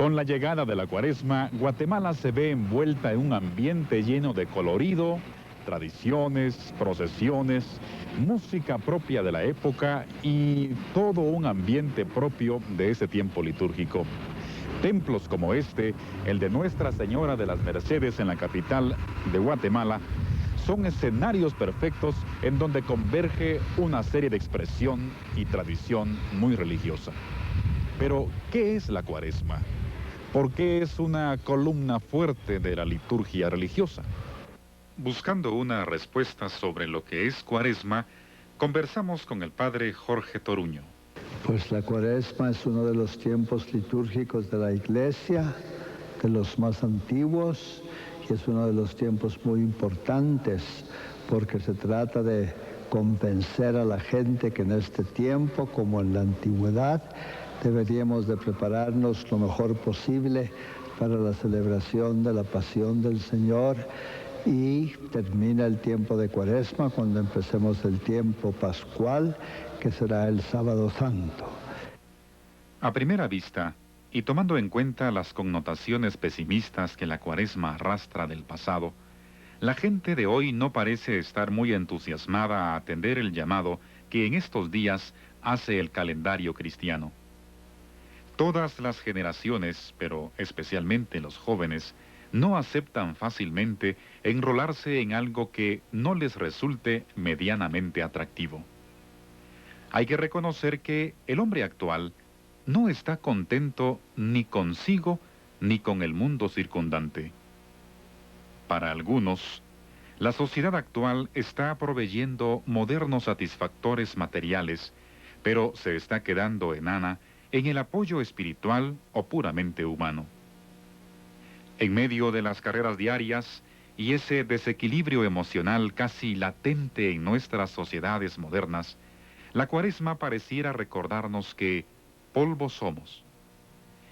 Con la llegada de la Cuaresma, Guatemala se ve envuelta en un ambiente lleno de colorido, tradiciones, procesiones, música propia de la época y todo un ambiente propio de ese tiempo litúrgico. Templos como este, el de Nuestra Señora de las Mercedes en la capital de Guatemala, son escenarios perfectos en donde converge una serie de expresión y tradición muy religiosa. Pero, ¿qué es la Cuaresma? ¿Por qué es una columna fuerte de la liturgia religiosa? Buscando una respuesta sobre lo que es Cuaresma, conversamos con el padre Jorge Toruño. Pues la Cuaresma es uno de los tiempos litúrgicos de la Iglesia, de los más antiguos, y es uno de los tiempos muy importantes, porque se trata de convencer a la gente que en este tiempo, como en la antigüedad, deberíamos de prepararnos lo mejor posible para la celebración de la pasión del Señor, y termina el tiempo de Cuaresma cuando empecemos el tiempo pascual, que será el Sábado Santo. A primera vista, y tomando en cuenta las connotaciones pesimistas que la Cuaresma arrastra del pasado, la gente de hoy no parece estar muy entusiasmada a atender el llamado que en estos días hace el calendario cristiano. Todas las generaciones, pero especialmente los jóvenes, no aceptan fácilmente enrolarse en algo que no les resulte medianamente atractivo. Hay que reconocer que el hombre actual no está contento ni consigo ni con el mundo circundante. Para algunos, la sociedad actual está proveyendo modernos satisfactores materiales, pero se está quedando enana en el apoyo espiritual o puramente humano. En medio de las carreras diarias y ese desequilibrio emocional casi latente en nuestras sociedades modernas, la Cuaresma pareciera recordarnos que polvo somos.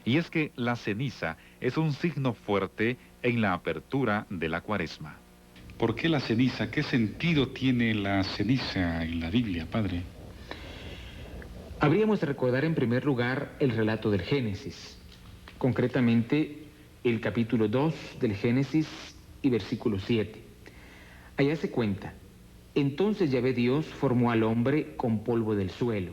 Y es que la ceniza es un signo fuerte en la apertura de la Cuaresma. ¿Por qué la ceniza? ¿Qué sentido tiene la ceniza en la Biblia, padre? Habríamos de recordar en primer lugar el relato del Génesis, concretamente el capítulo 2 del Génesis y versículo 7. Allá se cuenta: entonces Yahvé Dios formó al hombre con polvo del suelo,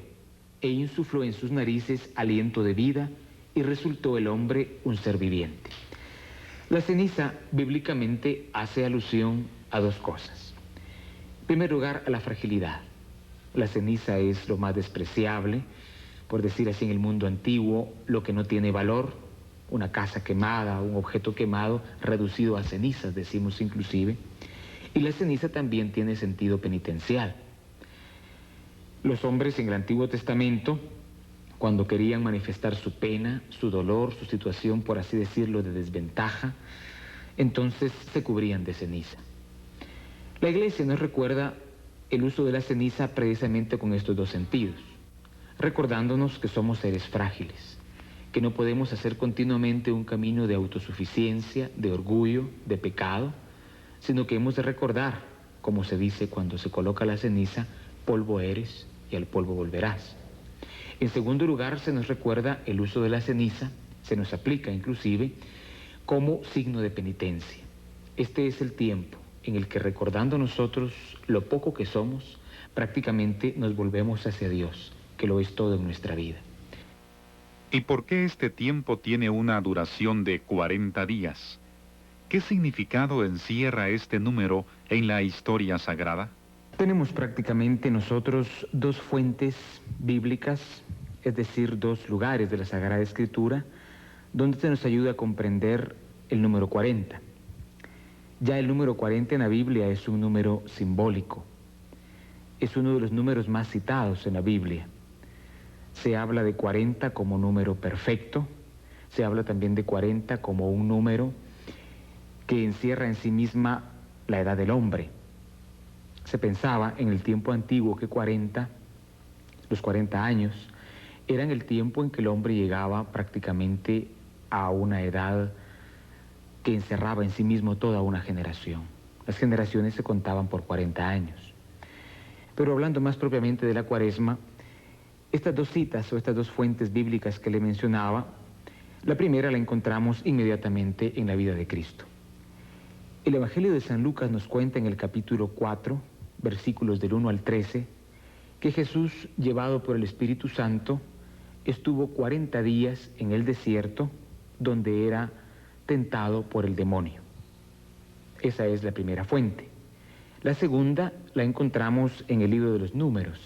e insufló en sus narices aliento de vida, y resultó el hombre un ser viviente. La ceniza bíblicamente hace alusión a dos cosas. En primer lugar, a la fragilidad. La ceniza es lo más despreciable, por decir así en el mundo antiguo, lo que no tiene valor. Una casa quemada, un objeto quemado, reducido a cenizas, decimos inclusive. Y la ceniza también tiene sentido penitencial. Los hombres en el Antiguo Testamento, cuando querían manifestar su pena, su dolor, su situación, por así decirlo, de desventaja, entonces se cubrían de ceniza. La Iglesia nos recuerda el uso de la ceniza precisamente con estos dos sentidos, recordándonos que somos seres frágiles, que no podemos hacer continuamente un camino de autosuficiencia, de orgullo, de pecado, sino que hemos de recordar, como se dice cuando se coloca la ceniza, polvo eres y al polvo volverás. En segundo lugar, se nos recuerda el uso de la ceniza, se nos aplica inclusive como signo de penitencia. Este es el tiempo en el que, recordando nosotros lo poco que somos, prácticamente nos volvemos hacia Dios, que lo es todo en nuestra vida. ¿Y por qué este tiempo tiene una duración de 40 días? ¿Qué significado encierra este número en la historia sagrada? Tenemos prácticamente nosotros dos fuentes bíblicas, es decir, dos lugares de la Sagrada Escritura, donde se nos ayuda a comprender el número 40. Ya el número 40 en la Biblia es un número simbólico, es uno de los números más citados en la Biblia. Se habla de 40 como número perfecto, se habla también de 40 como un número que encierra en sí misma la edad del hombre. Se pensaba en el tiempo antiguo que los 40 años, eran el tiempo en que el hombre llegaba prácticamente a una edad que encerraba en sí mismo toda una generación. Las generaciones se contaban por 40 años. Pero hablando más propiamente de la Cuaresma, estas dos citas o estas dos fuentes bíblicas que le mencionaba La primera la encontramos inmediatamente en la vida de Cristo. El Evangelio de San Lucas nos cuenta en el capítulo 4, versículos del 1 al 13, que Jesús, llevado por el Espíritu Santo, estuvo 40 días en el desierto, donde era tentado por el demonio. Esa es la primera fuente. La segunda la encontramos en el libro de los Números,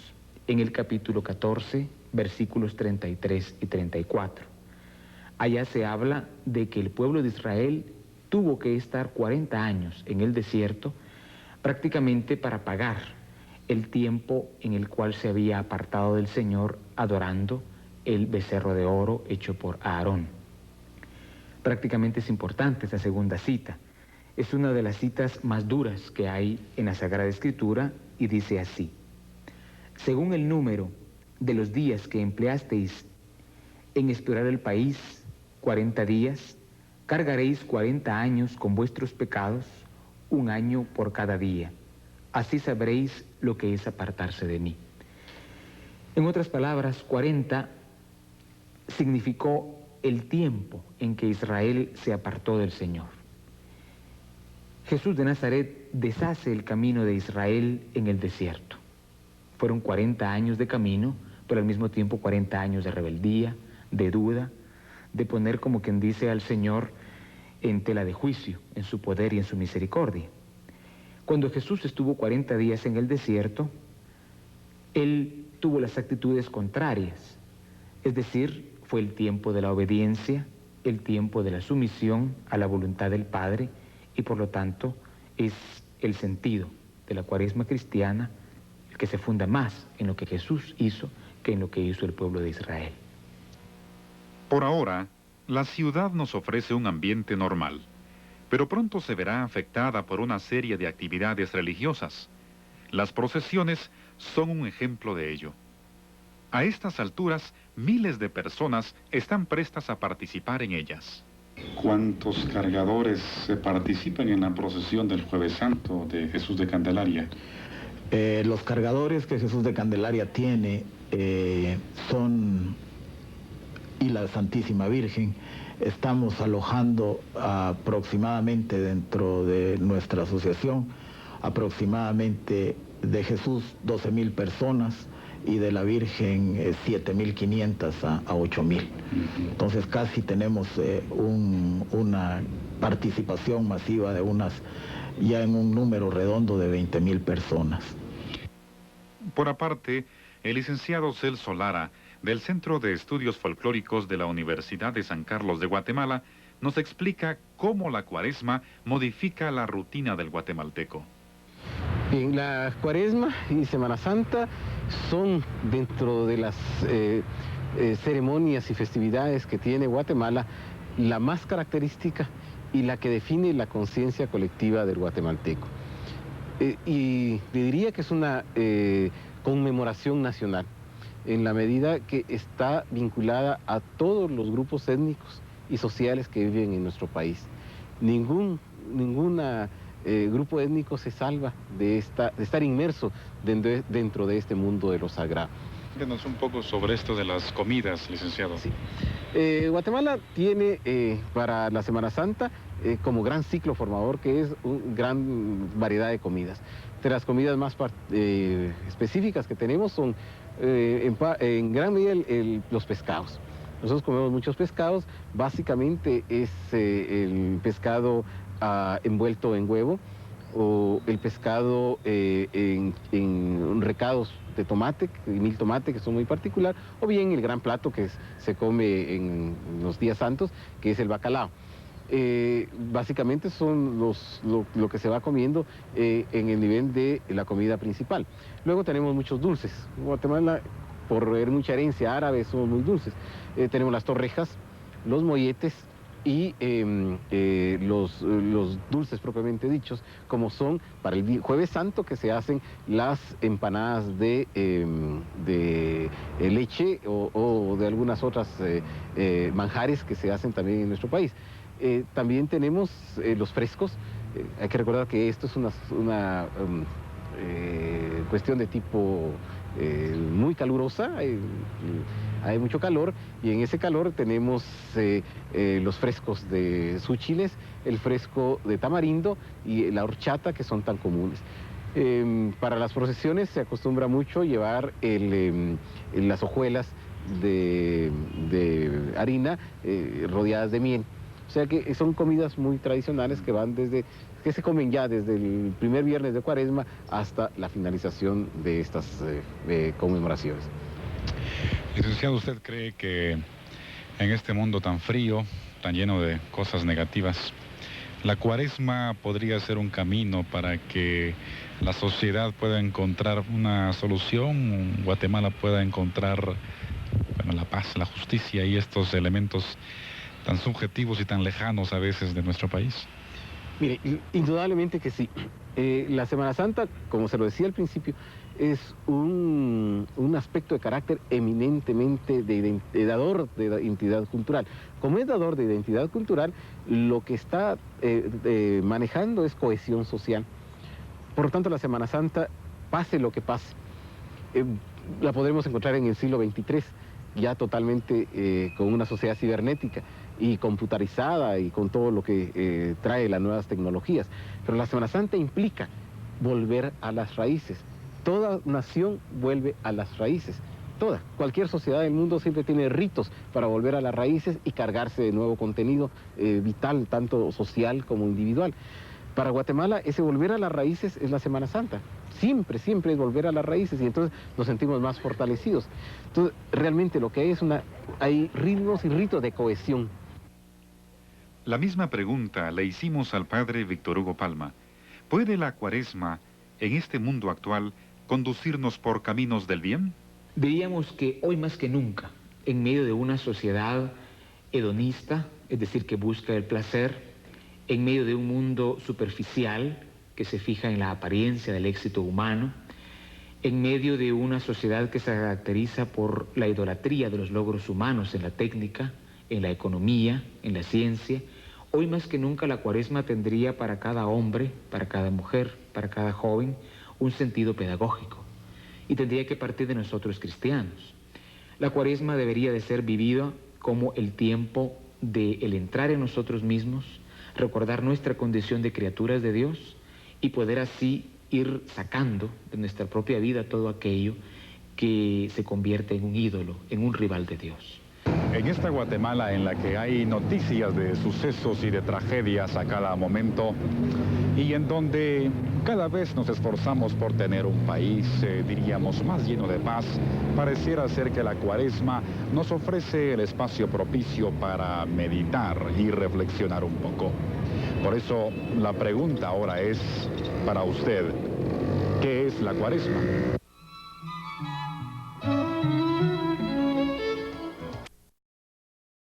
en el capítulo 14, versículos 33 y 34. Allá se habla de que el pueblo de Israel tuvo que estar 40 años en el desierto prácticamente para pagar el tiempo en el cual se había apartado del Señor adorando el becerro de oro hecho por Aarón. Prácticamente es importante esa segunda cita. Es una de las citas más duras que hay en la Sagrada Escritura y dice así: según el número de los días que empleasteis en explorar el país, 40 días, cargaréis 40 años con vuestros pecados, 1 año por cada día. Así sabréis lo que es apartarse de mí. En otras palabras, 40 significó el tiempo en que Israel se apartó del Señor. Jesús de Nazaret deshace el camino de Israel en el desierto. Fueron 40 años de camino, pero al mismo tiempo 40 años de rebeldía, de duda, de poner, como quien dice, al Señor en tela de juicio, en su poder y en su misericordia. Cuando Jesús estuvo 40 días en el desierto, Él tuvo las actitudes contrarias, es decir, fue el tiempo de la obediencia, el tiempo de la sumisión a la voluntad del Padre, y por lo tanto es el sentido de la Cuaresma cristiana el que se funda más en lo que Jesús hizo que en lo que hizo el pueblo de Israel. Por ahora, la ciudad nos ofrece un ambiente normal, pero pronto se verá afectada por una serie de actividades religiosas. Las procesiones son un ejemplo de ello. A estas alturas, miles de personas están prestas a participar en ellas. ¿Cuántos cargadores participan en la procesión del Jueves Santo de Jesús de Candelaria? Los cargadores que Jesús de Candelaria tiene son, y la Santísima Virgen, estamos alojando aproximadamente dentro de nuestra asociación, aproximadamente de Jesús 12,000 personas, y de la Virgen 7,500 a 8,000. Entonces casi tenemos una participación masiva de ya en un número redondo de 20,000 personas. Por aparte, el licenciado Celso Lara, del Centro de Estudios Folclóricos de la Universidad de San Carlos de Guatemala, nos explica cómo la Cuaresma modifica la rutina del guatemalteco. Bien, la Cuaresma y Semana Santa son, dentro de las ceremonias y festividades que tiene Guatemala, la más característica y la que define la conciencia colectiva del guatemalteco. Y le diría que es una conmemoración nacional, en la medida que está vinculada a todos los grupos étnicos y sociales que viven en nuestro país. Ningún grupo étnico se salva de estar inmerso dentro de este mundo de lo sagrado. Cuéntanos un poco sobre esto de las comidas, licenciado. Sí. Guatemala tiene para la Semana Santa como gran ciclo formador, que es una gran variedad de comidas. De las comidas más específicas que tenemos son en gran medida los pescados. Nosotros comemos muchos pescados, básicamente es el pescado envuelto en huevo, o el pescado en recados de tomate y mil tomate, que son muy particular, o bien el gran plato que se come en los días santos, que es el bacalao. Básicamente son lo que se va comiendo en el nivel de la comida principal. Luego tenemos muchos dulces. En Guatemala, por mucha herencia árabe, somos muy dulces. Tenemos las torrejas, los molletes y los dulces propiamente dichos, como son para el Jueves Santo, que se hacen las empanadas de leche o de algunas otras manjares que se hacen también en nuestro país. También tenemos los frescos. Hay que recordar que esto es una cuestión de tipo muy calurosa. hay mucho calor y en ese calor tenemos los frescos de súchiles, el fresco de tamarindo y la horchata, que son tan comunes. Para las procesiones se acostumbra mucho llevar las hojuelas de harina rodeadas de miel. O sea que son comidas muy tradicionales que se comen ya desde el primer viernes de Cuaresma hasta la finalización de estas conmemoraciones. Licenciado, ¿usted cree que en este mundo tan frío, tan lleno de cosas negativas, la Cuaresma podría ser un camino para que la sociedad pueda encontrar una solución, Guatemala pueda encontrar la paz, la justicia y estos elementos tan subjetivos y tan lejanos a veces de nuestro país? Mire, indudablemente que sí. La Semana Santa, como se lo decía al principio, es un aspecto de carácter eminentemente dador de identidad cultural. Como es dador de identidad cultural, lo que está manejando es cohesión social. Por lo tanto, la Semana Santa, pase lo que pase, la podremos encontrar en el siglo XXIII, ya totalmente con una sociedad cibernética y computarizada y con todo lo que trae las nuevas tecnologías. Pero la Semana Santa implica volver a las raíces. Toda nación vuelve a las raíces. Cualquier sociedad del mundo siempre tiene ritos para volver a las raíces y cargarse de nuevo contenido vital, tanto social como individual. Para Guatemala, ese volver a las raíces es la Semana Santa. Siempre, siempre es volver a las raíces y entonces nos sentimos más fortalecidos. Entonces, realmente lo que hay hay ritmos y ritos de cohesión. La misma pregunta le hicimos al padre Víctor Hugo Palma. ¿Puede la Cuaresma, en este mundo actual, conducirnos por caminos del bien? Diríamos que hoy más que nunca, en medio de una sociedad hedonista, es decir, que busca el placer, en medio de un mundo superficial que se fija en la apariencia del éxito humano, en medio de una sociedad que se caracteriza por la idolatría de los logros humanos en la técnica, en la economía, en la ciencia, hoy más que nunca la Cuaresma tendría para cada hombre, para cada mujer, para cada joven, un sentido pedagógico. Y tendría que partir de nosotros cristianos. La Cuaresma debería de ser vivida como el tiempo de el entrar en nosotros mismos, recordar nuestra condición de criaturas de Dios y poder así ir sacando de nuestra propia vida todo aquello que se convierte en un ídolo, en un rival de Dios. En esta Guatemala en la que hay noticias de sucesos y de tragedias a cada momento y en donde cada vez nos esforzamos por tener un país, diríamos, más lleno de paz, pareciera ser que la Cuaresma nos ofrece el espacio propicio para meditar y reflexionar un poco. Por eso la pregunta ahora es para usted, ¿qué es la Cuaresma?